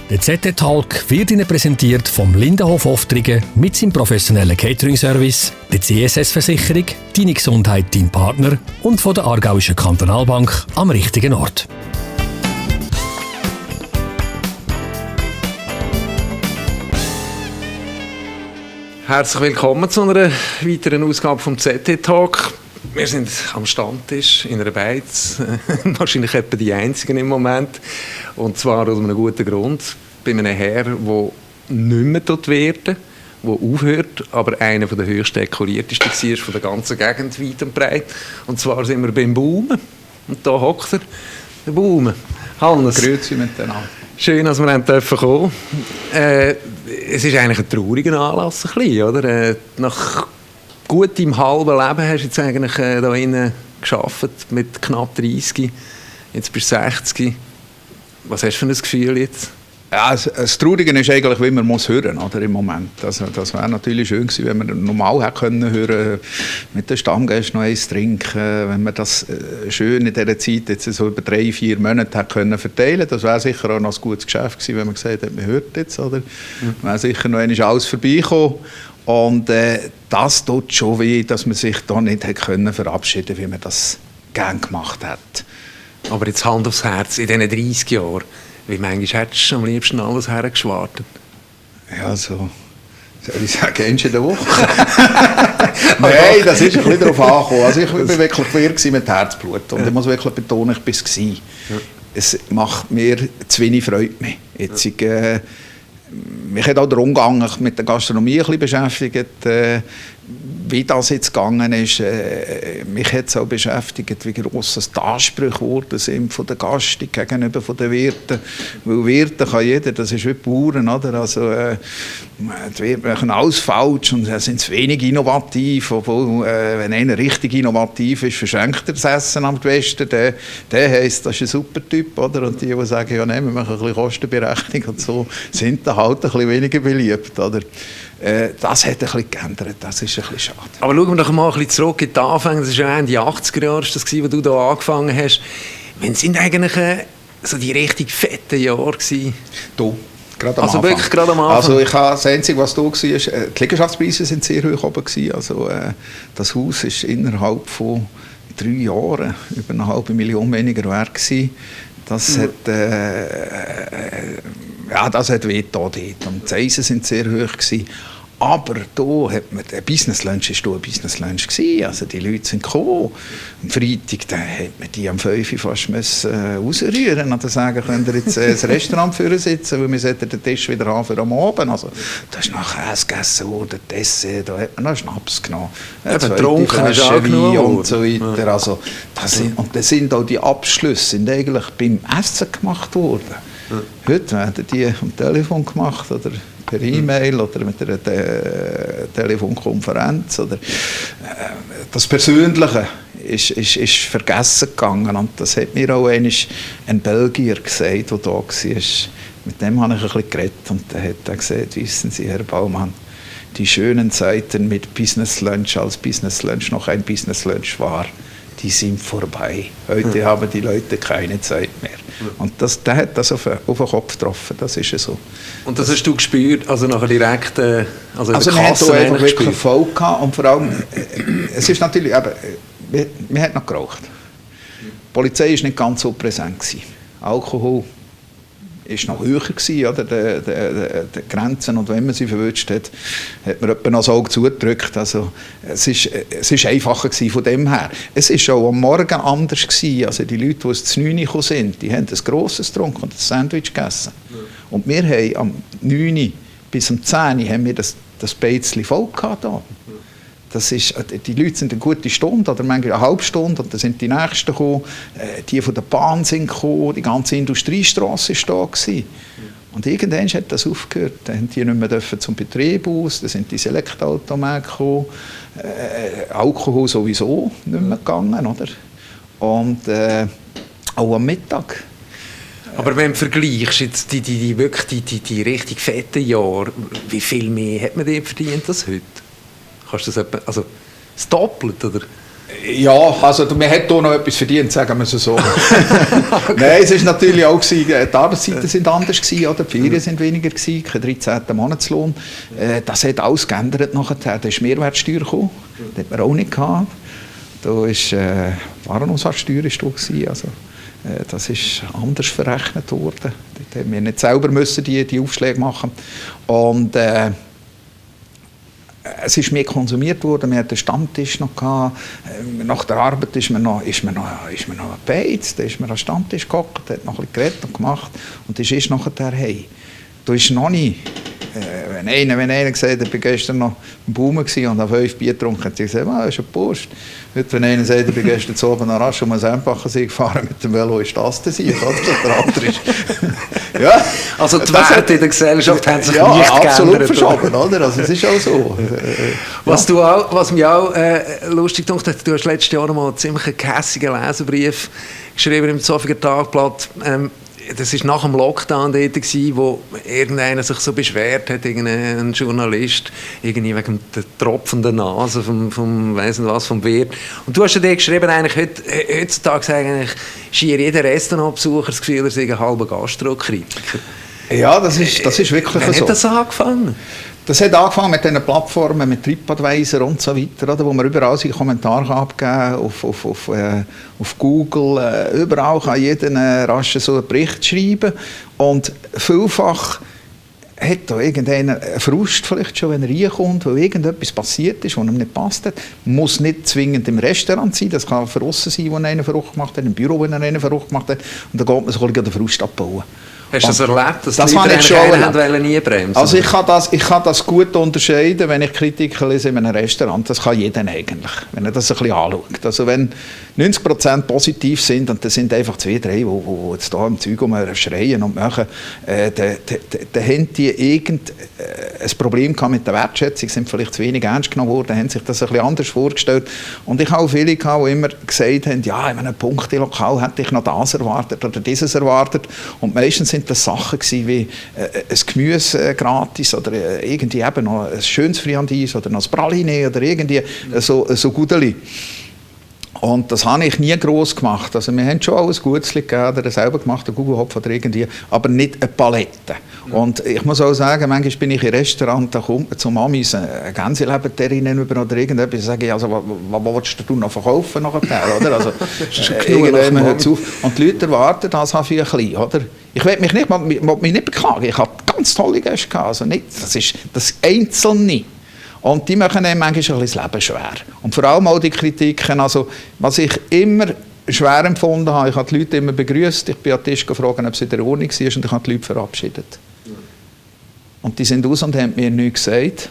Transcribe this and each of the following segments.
Der ZT-Talk wird Ihnen präsentiert vom Lindenhof Oftringen mit seinem professionellen Catering-Service, der CSS-Versicherung, Deine Gesundheit, dein Partner und von der Aargauischen Kantonalbank am richtigen Ort. Herzlich willkommen zu einer weiteren Ausgabe vom ZT-Talk. Wir sind am Stammtisch in einer Beiz, wahrscheinlich etwa die einzigen im Moment. Und zwar aus einem guten Grund, bei einem Herr, der nicht mehr dort werden, der aufhört, aber einer der höchst dekoriertesten war von der ganzen Gegend, weit und breit. Und zwar sind wir beim Baumen. Und da hockt er, der Baumen. Hannes. Grüezi miteinander. Schön, dass wir kommen dürfen. Es ist eigentlich ein trauriger Anlass, ein bisschen, oder? Nach gut im halben Leben hast du jetzt eigentlich da innen gearbeitet, mit knapp 30. Jetzt bist du 60. Was hast du für ein Gefühl jetzt? Ja, das Traurige ist eigentlich, wie man muss hören, oder, im Moment. Also, das wäre natürlich schön gewesen, wenn man normal hätte können hören, mit den Stammgästen noch eins trinken, wenn man das schön in dieser Zeit jetzt so über 3-4 Monate hätte können verteilen. Das wäre sicher auch noch ein gutes Geschäft gewesen, wenn man gesagt hätte, man hört jetzt, oder? Wäre sicher noch einmal alles vorbeikommen. Und das tut schon weh, dass man sich da nicht hätte können verabschieden, wie man das gerne gemacht hat. Aber jetzt Hand aufs Herz, in diesen 30 Jahren, wie manchmal hättest du am liebsten alles hergeschwartet? Ja, so, soll ich sagen, eins in der Woche? Nein, das ist ein bisschen darauf angekommen. Also ich war wirklich queer mit Herzblut. Und ich muss wirklich betonen, ich war es. Ja. Es macht mir zu wenig Freude mehr. Jetzt, mich hat auch der Umgang mit der Gastronomie ein bisschen beschäftigt, wie das jetzt gegangen ist. Mich hat es auch beschäftigt, wie gross die Ansprüche geworden sind von der Gäste gegenüber von den Wirten. Weil Wirte kann jeder, das ist wie Bauern, oder? Also, die Wirte machen alles falsch und sind wenig innovativ. Obwohl, wenn einer richtig innovativ ist, verschenkt er das Essen am Westen. Der heisst, das ist ein super Typ, oder? Und die sagen, ja, nein, wir machen ein bisschen Kostenberechnung und so, sind da halt ein bisschen weniger beliebt, oder? Das hat ein bisschen geändert, das ist ein bisschen schade. Aber schauen wir doch mal ein bisschen zurück in die Anfänge. Das war ja Ende 80er Jahre, das war, wo du da angefangen hast. Wann sind eigentlich so die richtig fetten Jahre gewesen? Du, gerade am also Anfang. Wirklich gerade am Anfang? Also ich habe das Einzige, was da war, die Liegenschaftspreise sind sehr hoch oben gewesen. Also das Haus ist innerhalb von 3 Jahren über 500.000 weniger wert gewesen. Das hat das hat weh getan dort. Und die Preise sind sehr hoch gewesen. Aber da hat man, der Business Lunch war ein Business Lunch gewesen. Also die Leute sind gekommen. Am Freitag da hat man die am 5 Uhr fast rausrühren und sagen, könnt ihr jetzt das Restaurant führen sitzen, weil wir sollten den Tisch wieder haben für am Abend. Also da ist noch Käse gegessen worden, Dessert, da hat man noch Schnaps genommen. Getrunken ist auch Wein und so weiter. Ja. Also, das sind auch die Abschlüsse sind eigentlich beim Essen gemacht worden. Ja. Heute werden die am Telefon gemacht oder per E-Mail oder mit einer Telefonkonferenz. Oder, das Persönliche ist vergessen gegangen. Und das hat mir auch ein Belgier gesagt, der da war. Mit dem habe ich ein bisschen geredet. Und der hat gesagt, wissen Sie, Herr Baumann, die schönen Zeiten mit Business Lunch, als Business Lunch noch ein Business Lunch war, die sind vorbei. Heute haben die Leute keine Zeit mehr. Und der hat das auf den Kopf getroffen, das ist so. Und das hast du gespürt, also nachher direkt, also wir hatten einfach wirklich Erfolg gehabt und vor allem, es ist natürlich, wir haben noch geraucht. Die Polizei war nicht ganz so präsent gewesen. Alkohol war noch höher gewesen, oder, die Grenzen, und wenn man sie verwünscht hat, hat man etwa noch das Auge zugedrückt. Also, es ist einfacher gewesen von dem her. Es war auch am Morgen anders gewesen. Also die Leute, die zu 9 Uhr gekommen sind, die haben ein grosses getrunken und ein Sandwich gegessen. Ja. Und wir haben am 9 Uhr bis um 10 Uhr haben wir das Beizli voll gehabt. Da. Das ist, die Leute sind eine gute Stunde oder manchmal eine halbe Stunde und dann sind die Nächsten gekommen, die von der Bahn sind gekommen, die ganze Industriestrasse war da gewesen. Und irgendwann hat das aufgehört, dann haben die nicht mehr zum Betrieb aus, dann sind die Selektoautomaten gekommen, Alkohol sowieso nicht mehr gegangen, oder? Und auch am Mittag. Aber wenn du vergleichst jetzt die richtig fetten Jahre, wie viel mehr hat man dort verdient als heute? Kannst du das etwa, also das Doppelte, oder? Ja, also man hat hier noch etwas verdient, sagen wir es so. Okay. Nein, es war natürlich auch, die Arbeitszeiten sind anders gewesen, oder? Die Ferien sind weniger gewesen, kein 13. Monatslohn. Das hat alles geändert nachher. Da ist Mehrwertsteuer gekommen, das hat man auch nicht gehabt. Da ist Warenumsatzsteuer gewesen, also das ist anders verrechnet worden. Dort haben wir nicht selber müssen die Aufschläge machen. Und es ist mehr konsumiert worden, wir hatten den Stammtisch noch gehabt. Nach der Arbeit ist man noch gebeizt, da ist man am Stammtisch gehockt, hat noch ein bisschen geredet und gemacht und ist erst nachher hey. Da ist noch nie, wenn einer gesagt hat, ich war gestern noch im Baumen und habe 5 Bier getrunken, hat sie gesagt, das ist ein Post. Heute, wenn einer sagt, ich war gestern zu oben nach Rasch um Sempacher gefahren mit dem Velo, ist das der Sieg, oder? Der andere ist. Ja, also die Werte in der Gesellschaft haben sich nicht absolut geändert. Verschoben, oder? Also es ist auch so. Was mich auch lustig gemacht hat, du hast letztes Jahr mal einen ziemlich gehässigen Leserbrief geschrieben im Zofiger Tagblatt. Das war nach dem Lockdown dort, wo irgendeiner sich so beschwert hat, irgendein Journalist, irgendwie wegen der tropfenden Nase vom weiss nicht was, vom Wirt. Und du hast ja dir geschrieben, eigentlich heutzutage eigentlich schier jeder Restaurantbesucher das Gefühl, er sei ein halber Gastrokritiker. Ja, das ist wirklich so. Wann hat das angefangen? Das hat angefangen mit diesen Plattformen, mit TripAdvisor und so weiter, oder, wo man überall seine Kommentare abgeben kann, auf Google, überall kann jeder rasch so einen Bericht schreiben. Und vielfach hat da irgendeiner einen Frust vielleicht schon, wenn er reinkommt, weil irgendetwas passiert ist, was ihm nicht passt hat. Muss nicht zwingend im Restaurant sein, das kann draussen sein, wo einer verrückt gemacht hat, im Büro, wo einer verrückt gemacht hat. Und dann geht man so ein bisschen den Frust abbauen. Hast du das erlebt, dass das die Leute nie bremsen? Also ich kann das gut unterscheiden, wenn ich Kritiken lese in einem Restaurant. Das kann jeder eigentlich, wenn er das ein bisschen anschaut. Also wenn 90% positiv sind und das sind einfach 2, 3, die jetzt hier im Zeug schreien und machen, dann haben die ein Problem gehabt mit der Wertschätzung, sind vielleicht zu wenig ernst genommen worden, haben sich das ein bisschen anders vorgestellt. Und ich habe auch viele gehabt, die immer gesagt haben, ja, in einem Punktelokal hätte ich noch das erwartet oder dieses erwartet. Und meistens sind das Sachen gewesen, wie ein Gemüse gratis oder irgendwie eben noch ein schönes Friandis oder noch ein Praline oder irgendwie so Gudeli. Und das habe ich nie gross gemacht. Also wir haben schon alles Gutes gegeben, oder selber gemacht, einen Gugelhopf oder irgendwie, aber nicht eine Palette. Und ich muss auch sagen, manchmal bin ich im Restaurant, da kommt man zum Amis eine Gänseleberterrin über oder irgendetwas, sage ich, also was willst du noch verkaufen nachher, oder? Also, und die Leute erwarten das ein bisschen, oder? Ich will mich nicht beklagen, ich habe ganz tolle Gäste gehabt, also nicht, das ist das Einzelne. Und die machen einem manchmal ein bisschen das Leben schwer. Und vor allem auch die Kritiken, also was ich immer schwer empfunden habe, ich habe die Leute immer begrüßt, ich bin an den Tisch gefragt, ob es in der Ordnung war und ich habe die Leute verabschiedet. Und die sind raus und haben mir nichts gesagt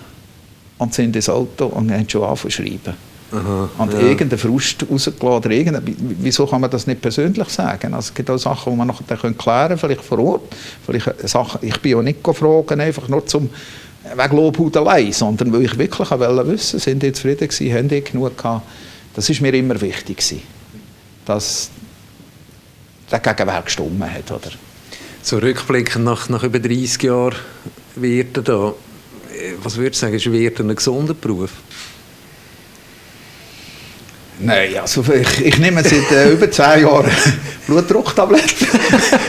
und sind ins Auto und haben schon angefangen zu schreiben. Aha, und irgendeinen Frust rausgelassen. Wieso kann man das nicht persönlich sagen? Also es gibt auch Sachen, die man nachher klären kann, vielleicht vor Ort. Vielleicht Sachen, ich bin auch nicht gefragt, einfach nur zum wegen Lobhudelei, sondern weil ich wirklich wissen, sind die zufrieden gewesen, haben die genug gehabt. Das war mir immer wichtig gewesen, dass der Gegenwert gestimmt hat. Oder? So rückblickend nach über 30 Jahren Wirten da, was würdest du sagen, ist Wirten ein gesunder Beruf? Nein, also ich nehme seit über 10 Jahren Blutdrucktabletten.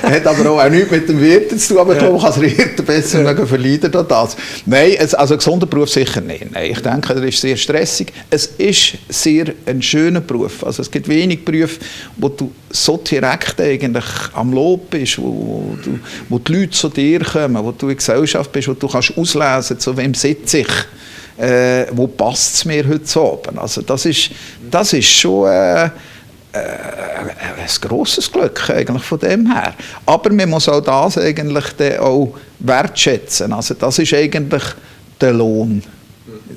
Hat aber auch nichts mit dem Wirten zu tun, aber ich glaube, ich kann das Wirten besser verleiden als das. Nein, also ein gesunder Beruf sicher nicht. Nein, ich denke, er ist sehr stressig. Es ist sehr ein schöner Beruf. Also es gibt wenig Berufe, wo du so direkt eigentlich am Lob bist, wo die Leute zu dir kommen, wo du in Gesellschaft bist, wo du kannst auslesen, zu wem sitze ich. Wo passt es mir heute Abend? Also das ist schon ein grosses Glück eigentlich von dem her. Aber man muss auch das eigentlich dann auch wertschätzen. Also das ist eigentlich der Lohn.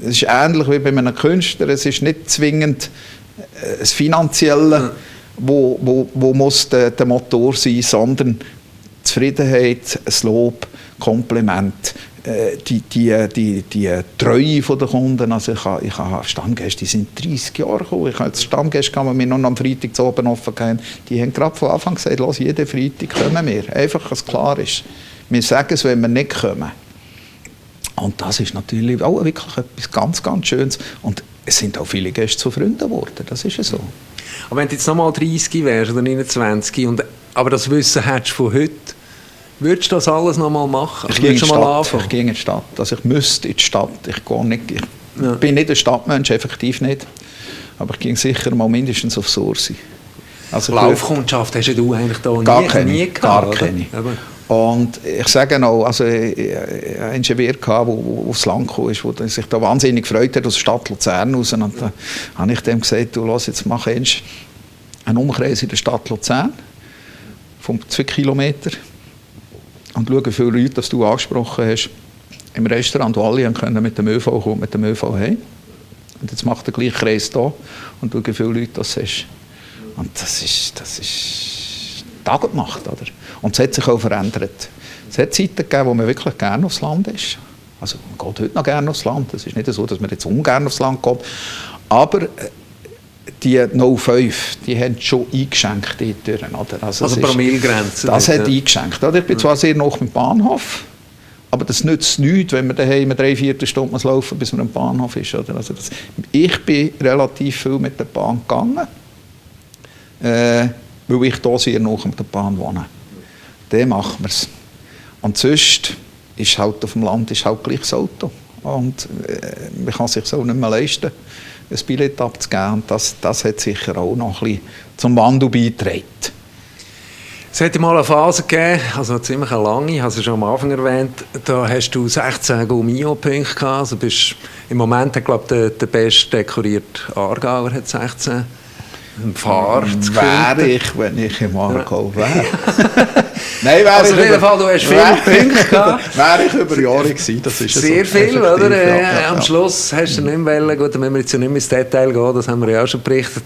Es ist ähnlich wie bei einem Künstler. Es ist nicht zwingend das Finanzielle, wo muss der Motor sein, sondern Zufriedenheit, das Lob, Kompliment. Die Treue der Kunden, also ich habe Stammgäste, die sind 30 Jahre gekommen. Ich habe jetzt Stammgäste, die wir noch am Freitag zu oben offen haben, die haben gerade von Anfang gesagt, los, jeden Freitag kommen wir. Einfach, dass es klar ist. Wir sagen es, wenn wir nicht kommen. Und das ist natürlich auch wirklich etwas ganz, ganz Schönes. Und es sind auch viele Gäste zu Freunden geworden, das ist ja so. Aber wenn du jetzt nochmal 30 wärst oder 29, aber das Wissen hättest von heute, würdest du das alles nochmal machen? Ich gehe in die Stadt. Also ich müsste in die Stadt. Ich bin nicht ein Stadtmensch, effektiv nicht. Aber ich gehe sicher mal mindestens auf Sursi. Also Laufkundschaft hast du eigentlich da nie gehabt? Gar keine. Und ich sage noch, also ich hatte einen Ingenieur, der aufs Land kam, der sich da wahnsinnig gefreut hat, aus der Stadt Luzern raus. Und dann habe ich dem gesagt, du lass jetzt mach einen Umkreis in der Stadt Luzern von 2 Kilometern und schau, wie viele Leute du angesprochen hast im Restaurant, wo alle können mit dem ÖV kommen, mit dem ÖV heim. Und jetzt macht der gleiche Kreis hier und schau, wie viele Leute das hast. Und das ist Tag gemacht, oder? Und es hat sich auch verändert. Es hat Zeiten gegeben, wo man wirklich gerne aufs Land ist. Also man geht heute noch gerne aufs Land. Es ist nicht so, dass man jetzt ungern aufs Land geht. Aber die 05, die haben schon eingeschenkt dort, oder? Also Promillegrenze. Das hat eingeschenkt. Oder? Ich bin zwar sehr nah mit dem Bahnhof, aber das nützt nichts, wenn man daheim 3/4 Stunden laufen muss, bis man am Bahnhof ist. Oder? Also ich bin relativ viel mit der Bahn gegangen, weil ich hier sehr nah mit der Bahn wohne. Dann machen wir es. Und sonst ist halt auf dem Land ist halt gleich das Auto. Und man kann sich so nicht mehr leisten, ein Billett abzugeben. Und das hat sicher auch noch ein bisschen zum Wandel beigetragen. Es hat mal eine Phase gegeben, also ziemlich eine lange, ich habe es schon am Anfang erwähnt, da hast du 16 Go-Mio-Punkte gehabt. Also bist im Moment, glaube ich, der best dekorierte Aargauer hat 16. Ein Pfarr zu wäre ich, wenn ich im Aargau wäre. Nein, also auf jeden Fall, du hast viele Punkte gehabt. Wäre ich über Jahre gewesen, das ist sehr so viel, oder? Am Schluss hast du nicht mehr wollen, gut, dann müssen wir jetzt ja nicht mehr ins Detail gehen, das haben wir ja auch schon berichtet.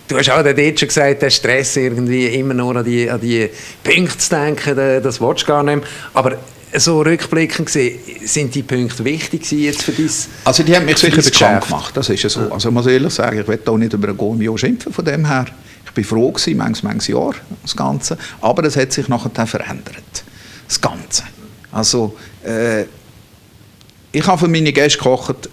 Du hast auch dort schon gesagt, der Stress irgendwie immer nur an die Punkte zu denken, das willst du gar nicht mehr. Aber so rückblickend gesehen, sind die Punkte wichtig jetzt für dich? Also die haben mich sicher bekannt gemacht, das ist ja so. Also ich muss ehrlich sagen, ich will auch nicht über ein Go-Mio schimpfen von dem her. Ich bin froh gewesen, manches Jahr, das Ganze. Aber es hat sich nachher verändert, das Ganze. Also ich habe für meine Gäste gekocht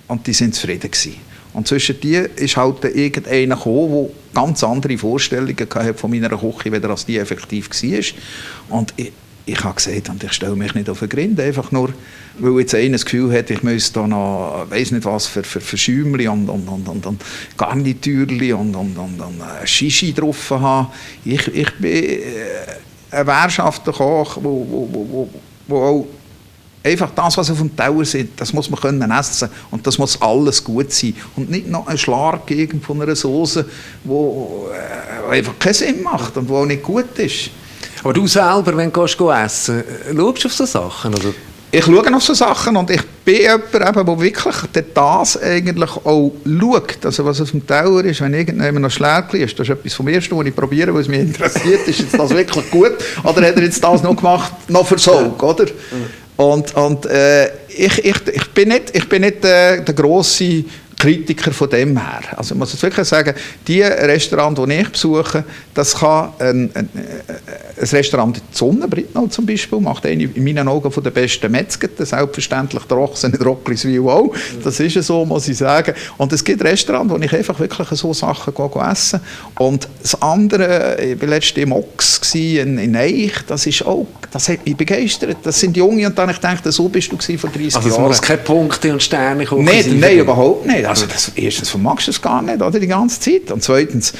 und die sind zufrieden gewesen. Und zwischen die ist halt irgendeiner gekommen, der ganz andere Vorstellungen hatte von meiner Küche, wie das die effektiv war. Und ich habe gesagt, und ich stelle mich nicht auf den Grind, einfach nur, weil jetzt einer das Gefühl hat, ich müsste da noch, weiss nicht was, für Schäumchen und Garnitürchen und Shishi drauf haben. Ich bin ein wehrschafter Koch, wo auch einfach das, was auf dem Teller ist, das muss man können essen und das muss alles gut sein. Und nicht noch ein Schlag von einer Soße, die einfach keinen Sinn macht und die auch nicht gut ist. Aber du selber, wenn du essen gehst, schaust du auf so Sachen? Oder? Ich schaue auf so Sachen und ich bin jemand, der wirklich das eigentlich auch schaut. Also was auf dem Teller ist, wenn irgendjemand noch Schlärchen ist, das ist etwas vom Ersten, was ich probiere, was mich interessiert. Ist jetzt das wirklich gut oder hat er jetzt das noch gemacht, noch für Sog, oder? Und ich bin nicht der grosse Kritiker von dem her. Also ich muss jetzt wirklich sagen, die Restaurants, die ich besuche, das kann ein Restaurant in Sonnenbritnau zum Beispiel, macht eine in meinen Augen von den besten Metzgeten, selbstverständlich der Ochsen in Rockliswil auch. Das ist so, muss ich sagen. Und es gibt Restaurants, wo ich einfach wirklich so Sachen essen. Und das andere, ich war letztens im Ochs in Eich, das hat mich begeistert. Das sind Junge und dann ich dachte, so bist du vor 30 Jahren. Also es muss keine Punkte und Sterne kommen? Nein, überhaupt nicht. Also erstens vermagst du es gar nicht, oder, die ganze Zeit. Und zweitens,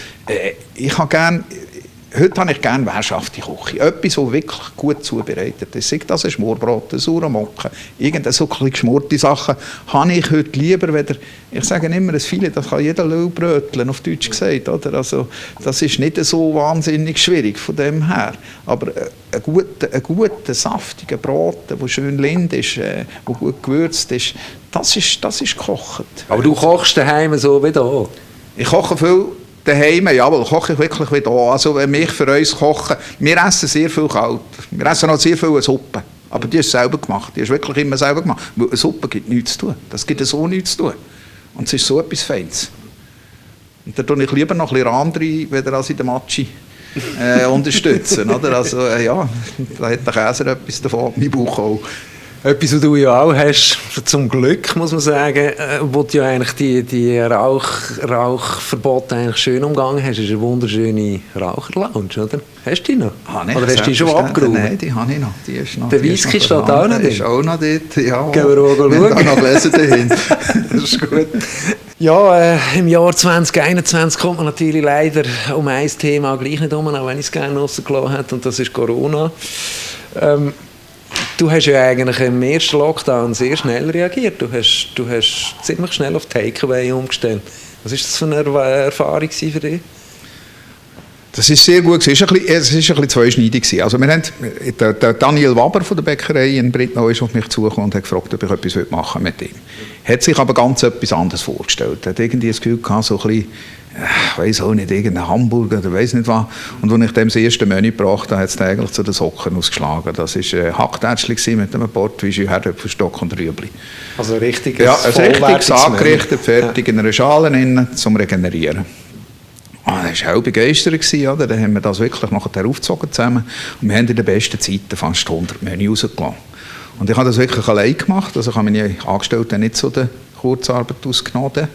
heute habe ich gerne wehrschafte Küche. Etwas, das wirklich gut zubereitet ist. Sei das ein Schmorbrot, ein Sauermocken, irgendeine so geschmorte Sachen, habe ich heute lieber, ich sage immer, ein Filet, das kann jeder bröteln, auf Deutsch gesagt. Oder? Also, das ist nicht so wahnsinnig schwierig von dem her. Aber ein guter, saftiger Braten, der schön lind ist, der gut gewürzt ist, das ist gekocht. Aber du kochst daheim so wie da? Ich koche viel daheim, jawohl, koche ich wirklich wie da. Also wenn wir für uns kochen, wir essen sehr viel kalt. Wir essen auch sehr viel Suppe. Aber die ist selber gemacht. Die ist wirklich immer selber gemacht. Weil eine Suppe gibt nichts zu tun. Das gibt so nichts zu tun. Und es ist so etwas Feines. Und da tue ich lieber noch ein bisschen Rahm rein, wenn als in der Matschi unterstützen. Oder? Also, ja, da hat der Käser etwas davon, mein Bauch auch. Etwas, was du ja auch hast, zum Glück, muss man sagen, wo du ja eigentlich die Rauchverbote eigentlich schön umgegangen hast, ist eine wunderschöne Raucherlounge, oder? Hast du die noch? Oder hast du die schon abgeräumt? Nein, die habe ich noch. Die ist noch. Der Whisky steht auch noch drin? Der ist auch noch dort, ja. Gehen wir auch schauen. Wir noch gelesen dahin. Das ist gut. Ja, im Jahr 2021 kommt man natürlich leider um ein Thema gleich nicht um, auch wenn ich es gerne rausgelassen habe, und das ist Corona. Du hast ja eigentlich im ersten Lockdown sehr schnell reagiert. Du hast ziemlich schnell auf Takeaway umgestellt. Was war das für eine Erfahrung für dich? Das ist sehr gut. Es war ein bisschen zweischneidig. Also wir haben, der Daniel Waber von der Bäckerei in Brittnau ist auf mich zugekommen und hat gefragt, ob ich etwas machen mit ihm. Hat sich aber ganz etwas anderes vorgestellt. Er hat irgendwie das Gefühl gehabt, so ein bisschen, ich weiss auch nicht, irgendein Hamburger oder weiss nicht was. Und als ich dem das erste Menü gebracht habe, hat es eigentlich zu den Socken ausgeschlagen. Das war Hacktätschli mit einem Portwein, Herdöpfelstock und Rüebli. Also richtig, ja, ein richtiges angerichtet, fertig in einer Schale innen, zum Regenerieren. Das war auch begeistert, oder? Dann haben wir das wirklich nachher aufgezogen zusammen. Und wir haben in den besten Zeiten fast 100 Menü rausgelassen. Und ich habe das wirklich allein gemacht. Also ich habe meine Angestellten nicht zu der Kurzarbeit ausgenommen.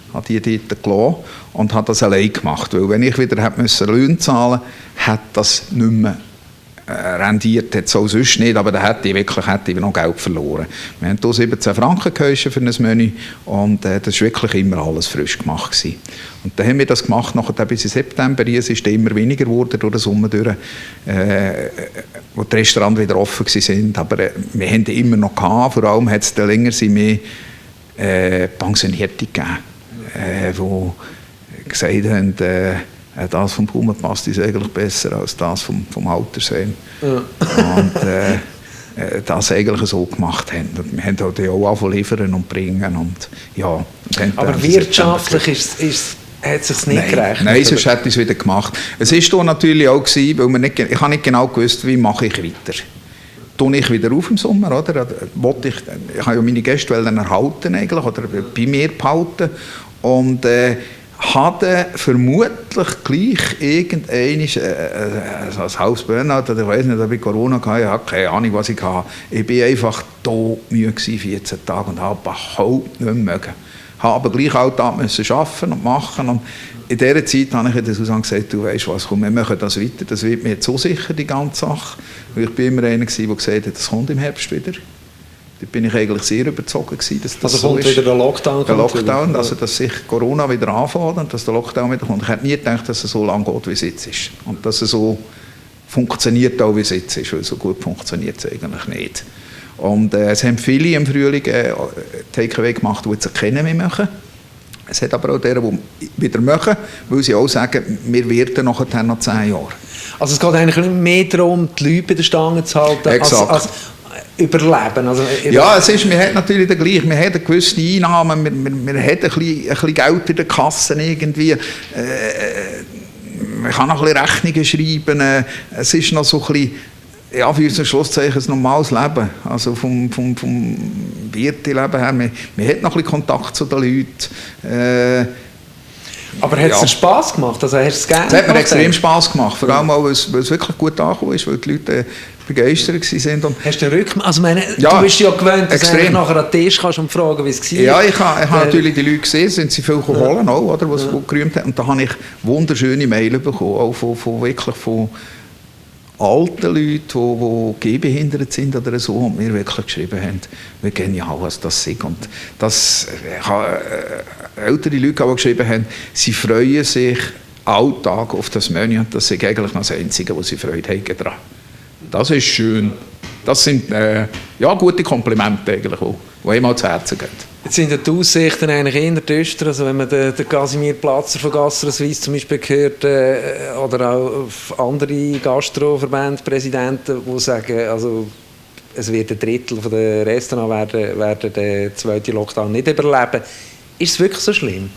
Ich habe die dort gelassen und habe das allein gemacht. Weil wenn ich wieder Löhne zahlen musste, hat das nicht mehr rendiert, hat so sonst nicht, aber da hätte ich noch Geld verloren. Wir haben hier 17 Franken gehäuscht für ein Menü und das war wirklich immer alles frisch gemacht gewesen. Und dann haben wir das gemacht, nachher bis in September, es ist immer weniger geworden durch den Sommer durch, wo die Restaurants wieder offen waren, aber wir haben die immer noch gehabt, vor allem hat es dann länger mehr Pensionierte gegeben, die gesagt haben, das vom Blumenpast ist eigentlich besser als das vom Altersheim. Ja. Und das eigentlich so gemacht haben. Und wir haben halt auch angefangen liefern und bringen. Und, ja, aber wirtschaftlich hat es sich nicht gerechnet? Nein, sonst hätte ich es wieder gemacht. Es war natürlich auch, weil ich nicht genau gewusst, wie mache ich weiter. Tue ich wieder auf im Sommer, oder? Ich habe ja meine Gäste erhalten eigentlich, oder bei mir behalten. Und hatte vermutlich gleich irgendein als Haus Bernhard, oder ich weiß nicht, ob ich Corona hatte, ich habe keine Ahnung, was ich hatte. Ich war einfach todmüde 14 Tage und habe überhaupt nicht mehr mögen. Ich habe aber gleich auch da arbeiten und machen. Und in dieser Zeit habe ich in der Susanne gesagt, du weißt was, komm, wir machen das weiter, das wird mir jetzt so sicher, die ganze Sache. Weil ich bin immer einer gewesen, der gesagt hat, das kommt im Herbst wieder. Da bin ich eigentlich sehr überzeugt gewesen, dass das also kommt so ist. Wieder der Lockdown? Der Lockdown, also dass sich Corona wieder anfängt und dass der Lockdown wieder kommt. Ich hätte nie gedacht, dass es so lange geht, wie es jetzt ist. Und dass es so funktioniert, auch wie es jetzt ist, weil so gut funktioniert es eigentlich nicht. Und es haben viele im Frühling Takeaway gemacht, die jetzt keinen mehr machen. Es hat aber auch die wieder machen, weil sie auch sagen, wir werden nachher noch 10 Jahre. Also es geht eigentlich mehr darum, die Leute bei der Stange zu halten, als überleben. Also, ja, wir haben natürlich den gleichen, wir haben gewisse Einnahmen, wir haben ein bisschen Geld in der Kasse irgendwie, man kann noch ein bisschen Rechnungen schreiben, es ist noch so ein bisschen, ja, für uns ein Schlusszeichen ein normales Leben, also vom Wirteleben her, man hat noch ein bisschen Kontakt zu den Leuten. Aber hat es dir Spass gemacht? Also hast du es gerne gemacht? Es hat mir extrem Spass gemacht, vor allem auch, weil es wirklich gut angekommen ist, weil die Leute begeistert waren. Hast du also du bist ja gewöhnt, dass du nachher an den Tisch kannst und fragen, wie es war. Ja, ich habe natürlich die Leute gesehen, sind sie viel geholt, auch, oder, was gut gerühmt haben. Und da habe ich wunderschöne Mails bekommen, auch von alten Leuten, die gehbehindert sind oder so, und mir wirklich geschrieben haben, wie genial was das ist. Und das, ältere Leute, die geschrieben haben, sie freuen sich alltag auf das Menü, und das ist eigentlich noch das Einzige, wo sie Freude haben daran. Das ist schön. Das sind gute Komplimente eigentlich, die einem ans Herzen gehen. Jetzt sind die Aussichten eigentlich eher düster. Also wenn man den Casimir Platzer von GastroSuisse zum Beispiel hört, oder auch andere Gastroverbandpräsidenten, die sagen, also es wird ein Drittel der Restaurants werden den zweiten Lockdown nicht überleben. Ist es wirklich so schlimm?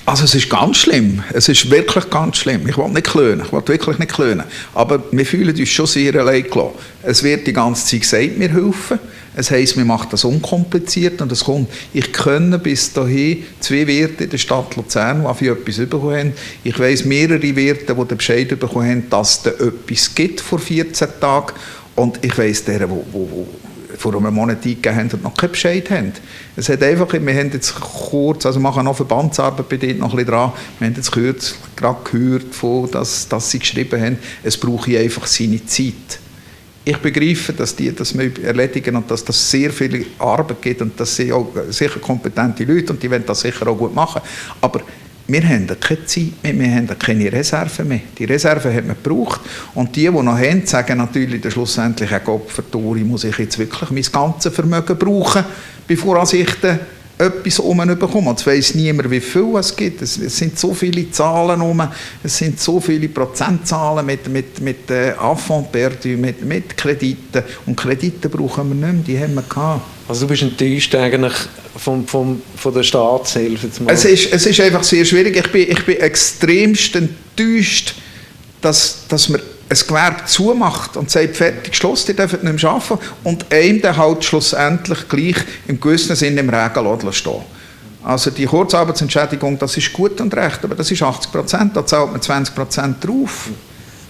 Also es ist ganz schlimm. Es ist wirklich ganz schlimm. Ich will nicht klönen. Ich will wirklich nicht klönen. Aber wir fühlen uns schon sehr allein gelassen. Es wird die ganze Zeit gesagt, wir helfen. Es heisst, wir machen das unkompliziert und es kommt. Ich kenne bis dahin 2 Wirte in der Stadt Luzern, die für etwas bekommen haben. Ich weiss mehrere Wirte, die den Bescheid bekommen haben, dass es da etwas gibt vor 14 Tagen. Und ich weiss deren, die vor einem Monat eingegeben haben und noch keinen Bescheid haben. Es hat einfach, wir haben jetzt kurz, also machen noch Verbandsarbeit bei denen noch ein bisschen dran, wir haben jetzt gerade gehört, dass sie geschrieben haben, es brauche einfach seine Zeit. Ich begreife, dass die das erledigen und dass das sehr viel Arbeit gibt und dass sie auch sicher kompetente Leute und die wollen das sicher auch gut machen. Aber wir haben keine Zeit mehr, wir haben keine Reserven mehr. Die Reserven hat man gebraucht. Und die noch haben, sagen natürlich dann schlussendlich, Gott verdammt, muss ich jetzt wirklich mein ganzes Vermögen brauchen, bevor ich dann etwas bekomme. Und es weiss niemand, wie viel es gibt. Es sind so viele Zahlen es sind so viele Prozentzahlen mit Affront perdu, mit Krediten. Und Kredite brauchen wir nicht mehr, die haben wir gehabt. Also du bist enttäuscht eigentlich von der Staatshilfe? Es ist einfach sehr schwierig. Ich bin extremst enttäuscht, dass man ein Gewerbe zumacht und sagt, fertig, Schluss, die dürfen nicht mehr arbeiten und einem dann halt schlussendlich gleich im gewissen Sinne im Regen stehen. Also die Kurzarbeitsentschädigung, das ist gut und recht, aber das ist 80%, da zahlt man 20% drauf.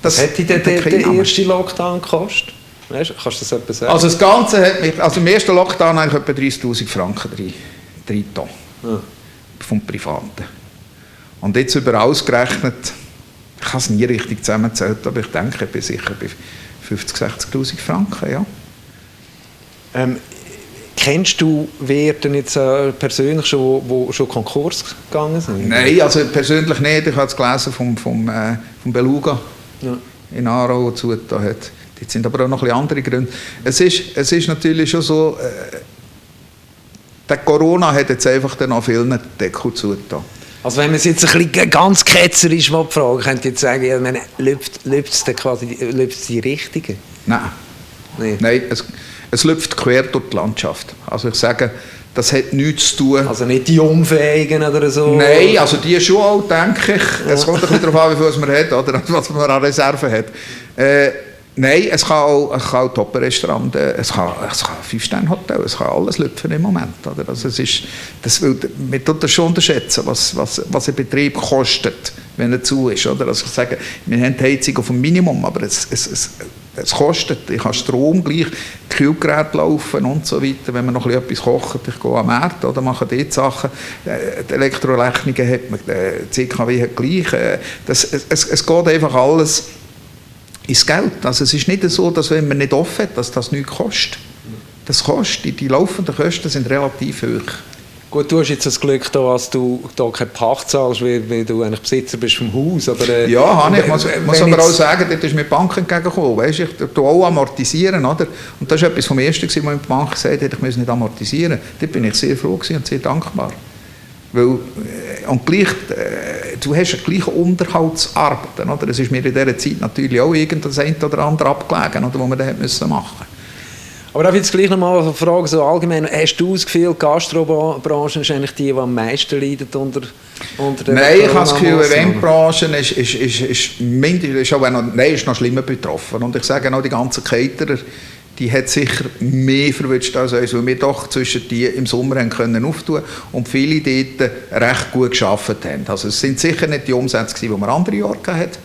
Was hätte der erste Lockdown gekostet? Weißt, kannst du das etwas sagen? Also das Ganze hat mich, also im ersten Lockdown habe ich etwa 30'000 Franken drin vom Privaten. Und jetzt über ausgerechnet, ich habe es nie richtig zusammengezählt, aber ich denke, ich bin sicher bei 50'000, 60'000 Franken, ja. Kennst du wer denn jetzt persönlich schon Konkurs gegangen sind? Nein, also persönlich nicht. Ich habe es gelesen vom Beluga in Aarau, der zugetan hat. Dort sind aber auch noch ein bisschen andere Gründe. Es ist natürlich schon so, der Corona hat jetzt einfach dann auch vielen Deckel zugetan. Also wenn man es jetzt ein bisschen ganz ketzerisch fragen, könnte ich jetzt sagen, ja, läuft es die Richtige? Nein, es läuft quer durch die Landschaft. Also ich sage, das hat nichts zu tun. Also nicht die Umfähigen oder so? Nein, also die schon auch, denke ich. Es kommt ein bisschen darauf an, wie viel man hat, oder was man an Reserven hat. Nein, es kann auch Top-Restaurant, es kann 5-Sterne-Hotel, es kann alles lüpfen im Moment. Oder? Also man tut das schon unterschätzen, was ein Betrieb kostet, wenn er zu ist. Oder? Also ich sage, wir haben die Heizung auf dem Minimum, aber es kostet. Ich habe Strom gleich, die Kühlgeräte laufen und so weiter. Wenn man noch etwas kocht, ich gehe am Markt oder mache dort Sachen. Die Elektrorechnungen hat man, die CKW hat gleich. Es geht einfach alles ins Geld. Also es ist nicht so, dass wenn man nicht offen hat, dass das nichts kostet. Das kostet. Die laufenden Kosten sind relativ hoch. Gut, du hast jetzt das Glück, dass du da keine Pacht zahlst, weil du eigentlich Besitzer bist vom Haus. Aber, ja, ich muss aber auch sagen, dort ist mir die Bank entgegengekommen. Weißt, ich tue auch amortisieren. Oder? Und das war etwas vom Ersten, was mir die Bank gesagt hat, ich muss nicht amortisieren. Dort bin ich sehr froh und sehr dankbar. Weil, und gleich, du hast ja gleich Unterhaltsarbeiten. Oder? Es ist mir in dieser Zeit natürlich auch irgendwas ein oder andere abgelegen, oder, was man dann machen musste. Aber darf ich jetzt gleich noch mal fragen, so allgemein, hast du das Gefühl, die Gastrobranche ist eigentlich die am meisten leidet unter der Nein, ich habe das Gefühl, die Eventbranche ist noch schlimmer betroffen. Und ich sage auch, die ganzen Caterer, die hat sicher mehr verwünscht als uns, weil wir doch zwischen die im Sommer haben können auftun und viele dort recht gut gearbeitet haben. Also es sind sicher nicht die Umsätze, die wir andere Jahre hatten.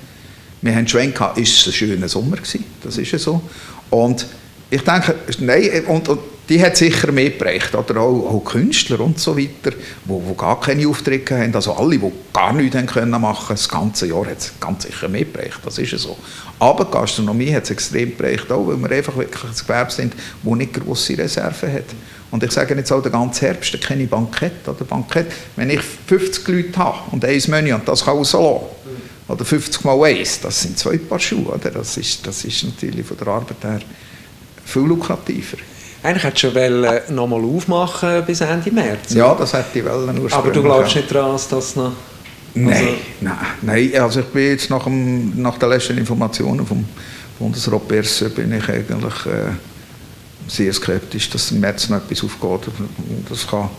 Wir haben schon gehabt, ist es ein schöner Sommer gewesen, das ist ja so. Und ich denke, nein, und die hat sicher mehr geprägt, oder auch Künstler und so weiter, die gar keine Aufträge haben, also alle, die gar nichts haben können machen, das ganze Jahr hat es ganz sicher mehr geprägt, das ist ja so. Aber die Gastronomie hat es extrem geprägt, auch weil wir einfach wirklich ein Gewerbe sind, das nicht grosse Reserven hat. Und ich sage jetzt auch, den ganzen Herbst keine Bankett, oder Bankett, wenn ich 50 Leute habe und ein Menü und das kann rauslassen, oder 50 mal 1, das sind 2 Paar Schuhe, oder? Das ist natürlich von der Arbeit her viel lukrativer. Eigentlich hättest du noch mal aufmachen bis Ende März. Ja, das hätte ich ursprünglich. Aber du glaubst nicht daran, dass das noch... Nein. Also ich bin jetzt nach den letzten Informationen vom Bundesrat Berset bin ich eigentlich sehr skeptisch, dass im März noch etwas aufgeht. Das kann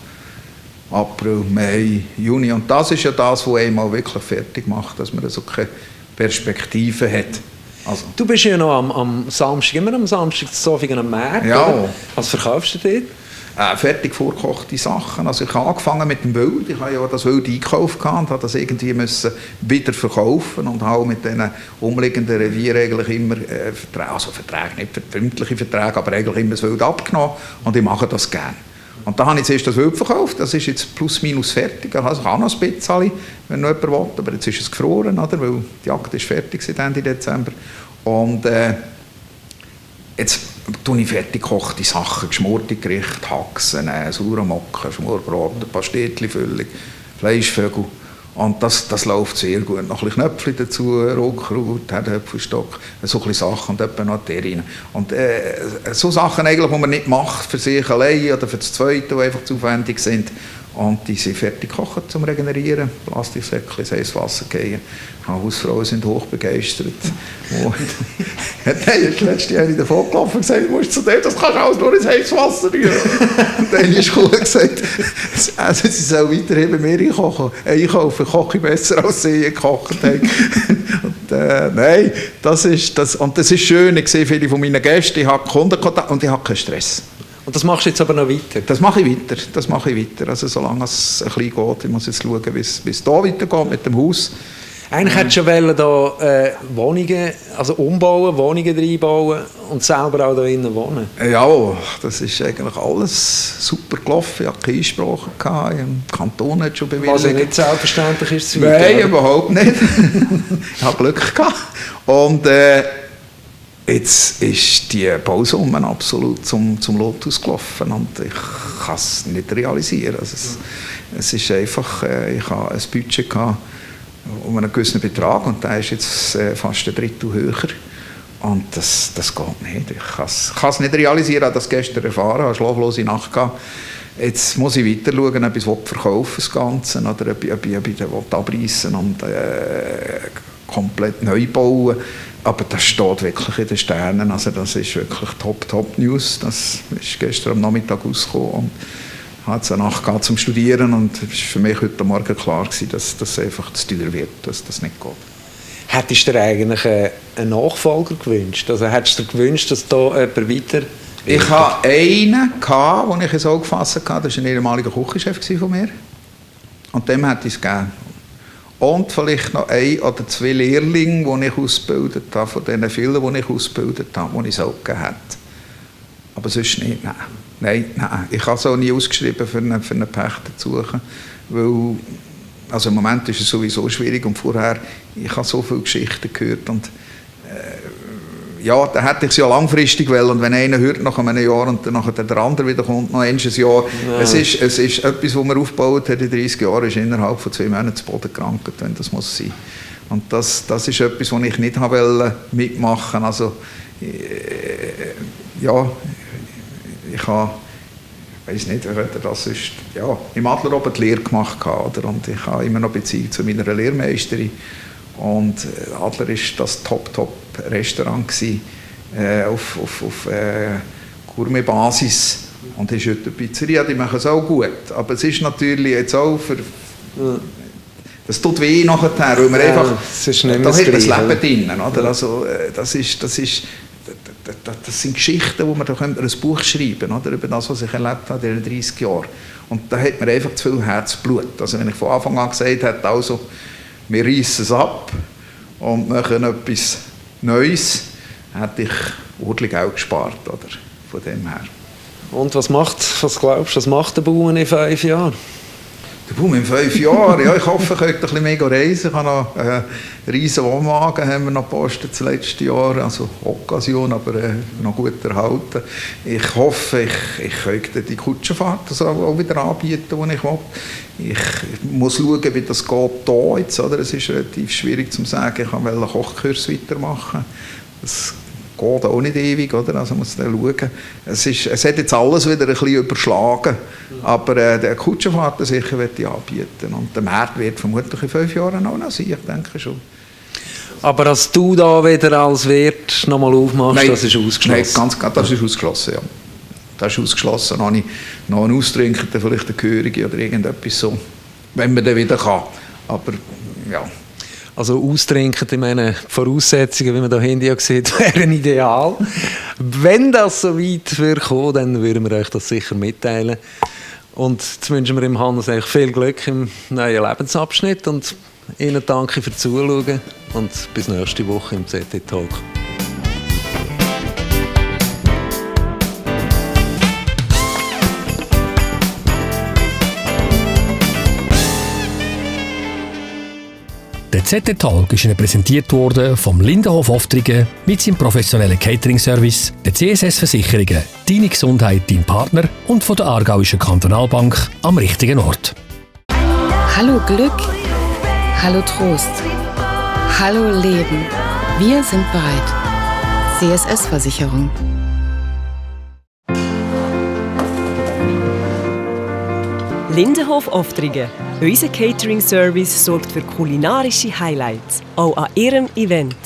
April, Mai, Juni. Und das ist ja das, was einmal wirklich fertig macht, dass man so keine Perspektive hat. Also. Du bist ja noch am Samstag, immer am Samstag zu Zofingen am Markt. Ja. Oder? Was verkaufst du dort? fertig vorgekochte Sachen. Also ich habe angefangen mit dem Wild. Ich habe ja das Wild eingekauft und habe das irgendwie müssen wieder verkaufen und habe mit den umliegenden Revieren eigentlich immer Verträge, nicht verbindliche Verträge, aber eigentlich immer das Wild abgenommen und ich mache das gerne. Und da habe ich zuerst das Wild verkauft, das ist jetzt plus minus fertig, also ich habe noch ein bisschen, wenn noch jemand will, aber jetzt ist es gefroren, oder? Weil die Jagd ist fertig seit Ende Dezember. Und jetzt tue ich fertig gekochte Sachen, geschmorte Gerichte, Haxen, Sauermocken, Schmorbraten, Pastetli-Füllung, Fleischvögel. Und das läuft sehr gut. Noch ein bisschen Knöpfchen dazu, Rotkraut, Herdöpfelstock, so ein bisschen Sachen und etwa noch Terrine. Und so Sachen eigentlich, die man nicht macht für sich allein oder für das Zweite, die einfach zu aufwendig sind. Und die sind fertig gekocht zum Regenerieren. Plastiksäckchen, ins heißes Wasser gehen. Die Hausfrauen sind hochbegeistert. Letztes Jahr davon gelaufen und gesagt, du musst zu dem, das kannst du alles nur ins heißes Wasser rühren. Und dann ist cool gesagt, also sie soll weiterhin bei mir einkaufen, koche ich besser als sie gekocht haben. Und, nein, das ist schön. Ich sehe viele von meinen Gästen, ich habe Kundenkontakt und ich habe keinen Stress. Und das machst du jetzt aber noch weiter? Das mache ich weiter. Also solange es ein bisschen geht, ich muss jetzt schauen, wie es da weitergeht mit dem Haus. Eigentlich hättest du ja da Wohnungen, also umbauen, Wohnungen reinbauen und selber auch da innen wohnen. Ja, das ist eigentlich alles super gelaufen. Ich hatte keine Einsprache, im Kanton hat schon bewilligt. Was ja nicht selbstverständlich ist. Nein, überhaupt nicht. Ich habe Glück gehabt. Und jetzt ist die Bausumme absolut zum Lotus gelaufen und ich kann es nicht realisieren. Also es ist einfach, ich habe ein Budget gehabt um einen gewissen Betrag und der ist jetzt fast ein Drittel höher. Und das geht nicht. Ich kann es nicht realisieren, ich habe das gestern erfahren, habe eine schlaflose Nacht gehabt. Jetzt muss ich weiter schauen, ob ich es verkaufen das Ganze oder ob ich den abreißen und komplett neu bauen. Aber das steht wirklich in den Sternen. Also das ist wirklich Top News. Das ist gestern am Nachmittag rausgekommen und hat es eine Nacht gehabt zum Studieren und es war für mich heute Morgen klar gewesen, dass das einfach zu teuer wird, dass das nicht geht. Hättest du dir eigentlich einen Nachfolger gewünscht? Also hättest du dir gewünscht, dass da jemand weiter... Ich hatte einen, den ich ins Auge gefasst habe, das war ein ehemaliger Küchenchef von mir. Und dem hätte ich es gegeben. Und vielleicht noch 1 oder 2 Lehrlinge, die ich ausgebildet habe, von den vielen, die ich ausgebildet habe, die ich es auch gegeben hätte. Aber sonst nicht, nein. Ich habe es auch nie ausgeschrieben, für einen Pächter zu suchen, weil also im Moment ist es sowieso schwierig und vorher, ich habe so viele Geschichten gehört und ja, da hätte ich es ja langfristig wollen und wenn einer hört nach einem Jahr und dann nachher der andere wieder kommt, noch ein Jahr, ja. Es ist etwas, was man aufgebaut hat in 30 Jahren, ist innerhalb von 2 Monaten zu Boden gerankt, wenn das muss sein. Und das ist etwas, was ich nicht wollte mitmachen. Also ja, ich weiß nicht, das ist, ja, im Adler oben die Lehre gemacht, oder? Und ich habe immer noch Beziehung zu meiner Lehrmeisterin. Und Adler war das Top-Restaurant auf Gourmet-Basis. Und es ist heute eine Pizzeria, die machen es auch gut. Aber es ist natürlich jetzt auch für... Das tut weh nachher, weil man einfach... Es ist nicht da hat das Leben drin, oder? Also, das sind Geschichten, wo man da ein Buch schreiben könnte, über das, was ich erlebt habe in den 30 Jahren. Und da hat man einfach zu viel Herzblut. Also wenn ich von Anfang an gesagt hätte, also, wir reissen es ab und machen etwas Neues, hätte ich ordentlich Geld gespart, oder? Von dem her. Und was glaubst du, was macht der Bauern in 5 Jahren? Der Baum in 5 Jahren, ja, ich hoffe, ich könnte ein bisschen mehr reisen. Ich habe noch einen riesen Wohnwagen, haben wir noch gepostet das letzte Jahr, also Occasion, aber noch gut erhalten. Ich hoffe, ich könnte die Kutschenfahrt also auch wieder anbieten, die ich will. Ich muss schauen, wie das geht hier jetzt, oder? Es ist relativ schwierig zu sagen, ich will einen Kochkurs weitermachen. Das geht auch nicht ewig, oder? Also muss dann schauen. Es hat jetzt alles wieder ein bisschen überschlagen, aber der Kutschenfahrt sicher wird ich anbieten und der Markt wird vermutlich in 5 Jahren auch noch sein, ich denke schon. Aber dass du da wieder als Wirt nochmal aufmachst, nein, das ist ausgeschlossen? Nein, das ist ausgeschlossen, ja. Das ist ausgeschlossen, noch einen Austrinkenden, vielleicht eine Gehörige oder irgendetwas so, wenn man dann wieder kann, aber ja. Also austrinken, ich meine, die Voraussetzungen, wie man da hinten ja sieht, wären ideal. Wenn das so weit wird kommen, dann würden wir euch das sicher mitteilen. Und jetzt wünschen wir dem Hannes eigentlich viel Glück im neuen Lebensabschnitt und Ihnen danke fürs Zuschauen und bis nächste Woche im ZT-Talk. Der ZT-Talk ist Ihnen präsentiert worden vom Lindenhof Oftringen mit seinem professionellen Catering-Service, der CSS-Versicherungen, Deine Gesundheit, dein Partner und von der Aargauischen Kantonalbank am richtigen Ort. Hallo Glück, hallo Trost, hallo Leben. Wir sind bereit. CSS-Versicherung. Lindenhof Oftringen. Unser Catering-Service sorgt für kulinarische Highlights, auch an Ihrem Event.